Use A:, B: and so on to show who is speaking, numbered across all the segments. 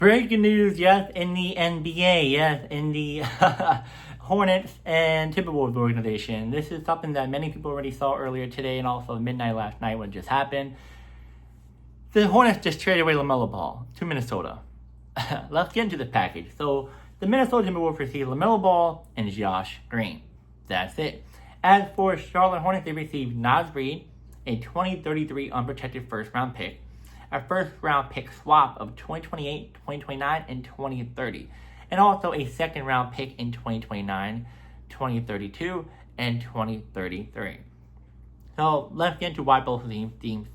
A: Breaking news, yes, in the NBA, yes, in the Hornets and Timberwolves organization. This is something that many people already saw earlier today and also midnight last night when it just happened. The Hornets just traded away LaMelo Ball to Minnesota. Let's get into this package. So, the Minnesota Timberwolves received LaMelo Ball and Josh Green. That's it. As for Charlotte Hornets, they received Reid, a 2033 unprotected first-round pick, a first-round pick swap of 2028, 2029, and 2030, and also a second-round pick in 2029, 2032, and 2033. So let's get into why both of these teams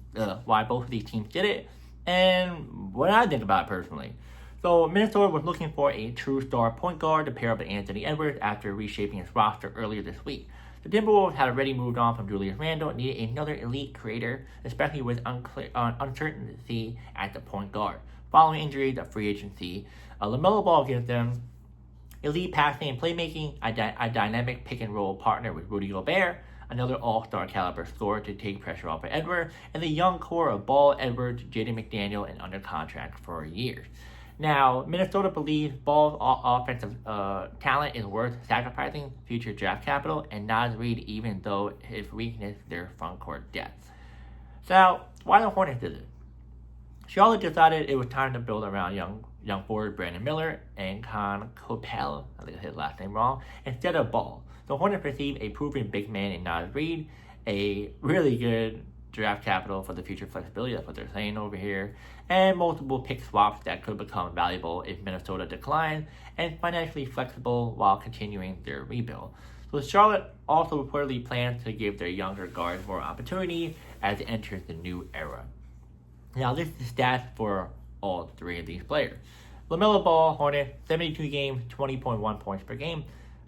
A: did it, and what I think about it personally. So Minnesota was looking for a true star point guard to pair up with Anthony Edwards after reshaping his roster earlier this week. The Timberwolves had already moved on from Julius Randle and needed another elite creator, especially with uncertainty at the point guard. Following injuries at free agency, LaMelo Ball gives them elite passing and playmaking, a dynamic pick-and-roll partner with Rudy Gobert, another all-star caliber scorer to take pressure off of Edwards, and the young core of Ball, Edwards, Jaden McDaniel, and under contract for years. Now, Minnesota believes Ball's offensive talent is worth sacrificing future draft capital and Reid, even though his weakness is their front court depth. So, why the Hornets did it? Charlotte decided it was time to build around young forward Brandon Miller and Con Copel, I think I said his last name wrong, instead of Ball. The Hornets received a proven big man in Reid, a really good draft capital for the future flexibility, that's what they're saying over here, and multiple pick swaps that could become valuable if Minnesota declines, and financially flexible while continuing their rebuild. So Charlotte also reportedly plans to give their younger guards more opportunity as it enters the new era. Now this is stats for all three of these players. LaMelo Ball, Hornets, 72 games, 20.1 points per game,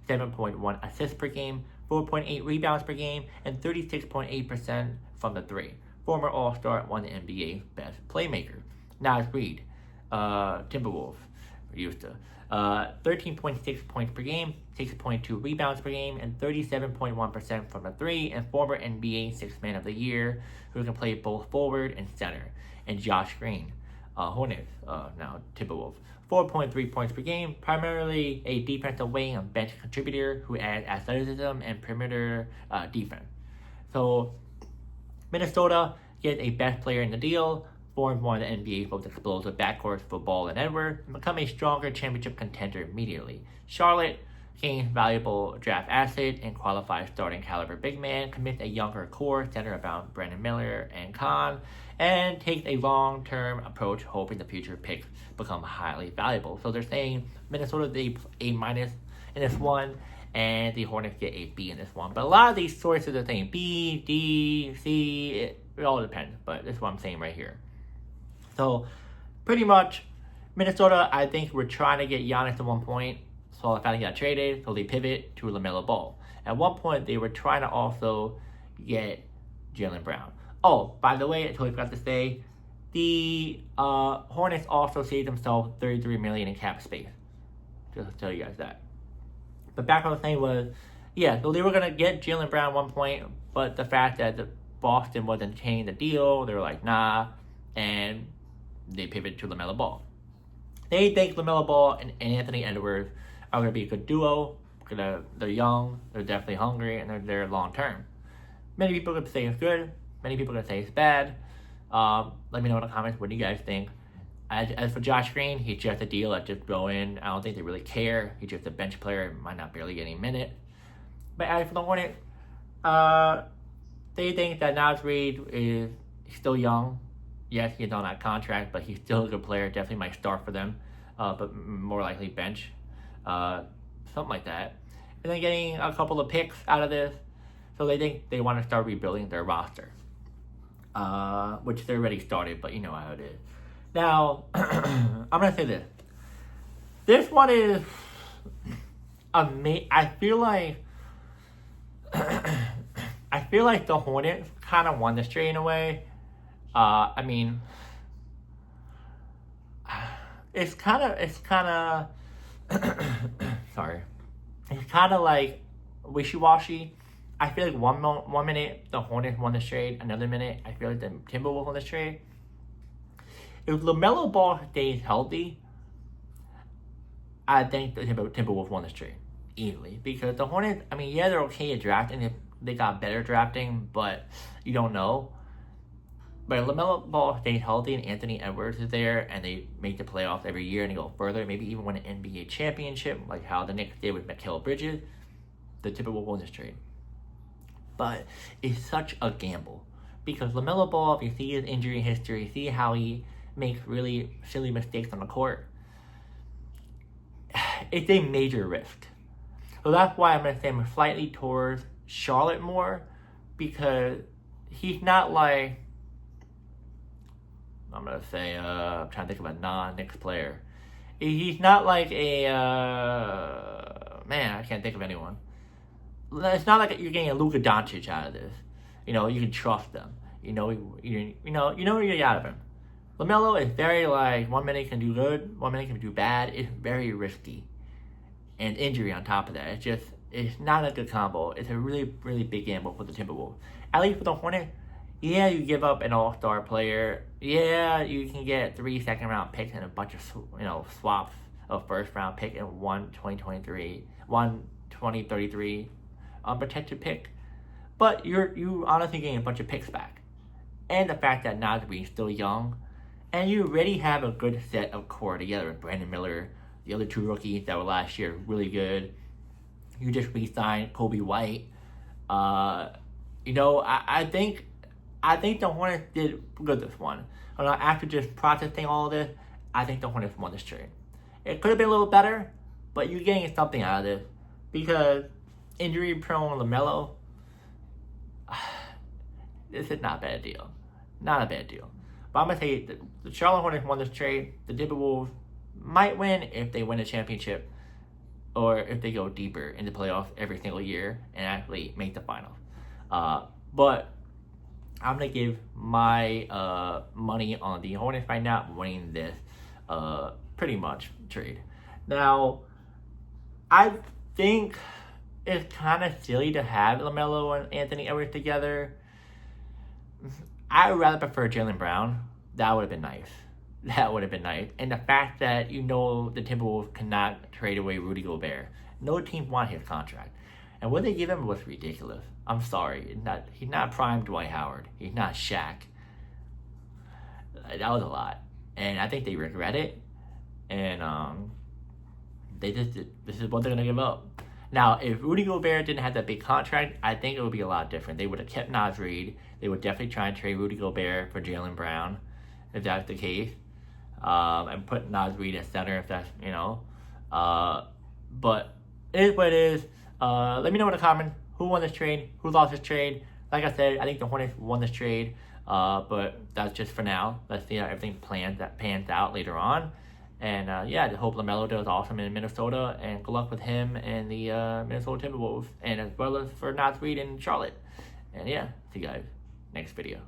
A: 7.1 assists per game, 4.8 rebounds per game, and 36.8% from the three. Former All-Star, won the NBA's best playmaker. Reid, Timberwolves, used to. 13.6 points per game, 6.2 rebounds per game, and 37.1% from the three, and former NBA Sixth Man of the Year, who can play both forward and center. And Josh Green, Hornets, now Timberwolves. 4.3 points per game, primarily a defensive wing and bench contributor who adds athleticism and perimeter defense. So, Minnesota gets a best player in the deal, forms one of the NBA's most explosive backcourts for Ball and Edwards, and become a stronger championship contender immediately. Charlotte gains valuable draft asset and qualifies starting caliber big man, commits a younger core centered around Brandon Miller and Khan, and takes a long-term approach, hoping the future picks become highly valuable. So they're saying Minnesota they A- in this one, and the Hornets get a B in this one. But a lot of these sources are saying B, D, C, it all depends. But this is what I'm saying right here. So pretty much, Minnesota, I think we're trying to get Giannis at one point. So the fact he got traded, so they pivot to LaMelo Ball. At one point, they were trying to also get Jaylen Brown. Oh, by the way, I totally forgot to say, the Hornets also saved themselves $33 million in cap space. Just to tell you guys that. But back what I was saying was, yeah, so they were gonna get Jaylen Brown at one point, but the fact that the Boston wasn't changing the deal, they were like, nah, and they pivoted to LaMelo Ball. They think LaMelo Ball and Anthony Edwards are going to be a good duo. They're young, they're definitely hungry, and they're there long term. Many people are going to say it's good, many people are going to say it's bad. Let me know in the comments what do you guys think. As for Josh Green, he's just a deal that just go in. I don't think they really care. He's just a bench player, might not barely get any minutes. But as for the Hornets, they think that Reid is still young. Yes, he's on that contract, but he's still a good player. Definitely might start for them, but more likely bench. Something like that. And then getting a couple of picks out of this. So they think they want to start rebuilding their roster. Which they already started, but you know how it is. Now, I'm going to say this. This one is amazing. I feel like the Hornets kind of won this trade in a way. I mean, it's kind of sorry. It's kind of like wishy-washy. I feel like one minute the Hornets won the trade, another minute I feel like the Timberwolves won the trade. If LaMelo Ball stays healthy, I think the Timberwolves won this trade easily because the Hornets, I mean, yeah, they're okay at drafting. They got better drafting, but you don't know. But LaMelo Ball stays healthy and Anthony Edwards is there and they make the playoffs every year and they go further, maybe even win an NBA championship like how the Knicks did with Mikal Bridges, the Timberwolves won this trade. But it's such a gamble because LaMelo Ball, if you see his injury history, see how he makes really silly mistakes on the court, it's a major risk. So that's why I'm going to say I'm slightly towards Charlotte more because he's not like, I'm going to say, I'm trying to think of a non-Knicks player. He's not like a, man, I can't think of anyone. It's not like you're getting a Luka Doncic out of this. You know, you can trust them. You know what you're getting out of him. LaMelo is very like, 1 minute he can do good, 1 minute he can do bad. It's very risky. And injury on top of that. It's not a good combo. It's a really, really big gamble for the Timberwolves. At least for the Hornets, yeah, you give up an all-star player. Yeah, you can get 3 second-round picks and a bunch of swaps of first-round pick and one 2033 unprotected pick. But you honestly getting a bunch of picks back. And the fact that Naz Reid's still young. And you already have a good set of core together with Brandon Miller, the other 2 rookies that were last year really good. You just re-signed Kobe White. I think the Hornets did good this one. After just processing all of this, I think the Hornets won this trade. It could have been a little better, but you're getting something out of this because injury-prone LaMelo, this is not a bad deal. Not a bad deal. But I'm going to say the Charlotte Hornets won this trade. The Timberwolves might win if they win a championship or if they go deeper in the playoffs every single year and actually make the finals. But I'm going to give my money on the Hornets right now winning this pretty much trade. Now, I think it's kind of silly to have LaMelo and Anthony Edwards together. I would rather prefer Jaylen Brown. That would have been nice. And the fact that the Timberwolves cannot trade away Rudy Gobert. No team want his contract. And what they give him was ridiculous. I'm sorry. He's not prime Dwight Howard. He's not Shaq. That was a lot. And I think they regret it. And this is what they're going to give up. Now, if Rudy Gobert didn't have that big contract, I think it would be a lot different. They would have kept Naz Reid. They would definitely try and trade Rudy Gobert for Jaylen Brown, if that's the case. And put Naz Reid at center if that's, but it is what it is. Let me know in the comments who won this trade, who lost this trade. Like I said, I think the Hornets won this trade, but that's just for now. Let's see how everything pans out later on. And I hope LaMelo does awesome in Minnesota, and good luck with him and the Minnesota Timberwolves, and as well as for Naz Reid in Charlotte. And see you guys next video.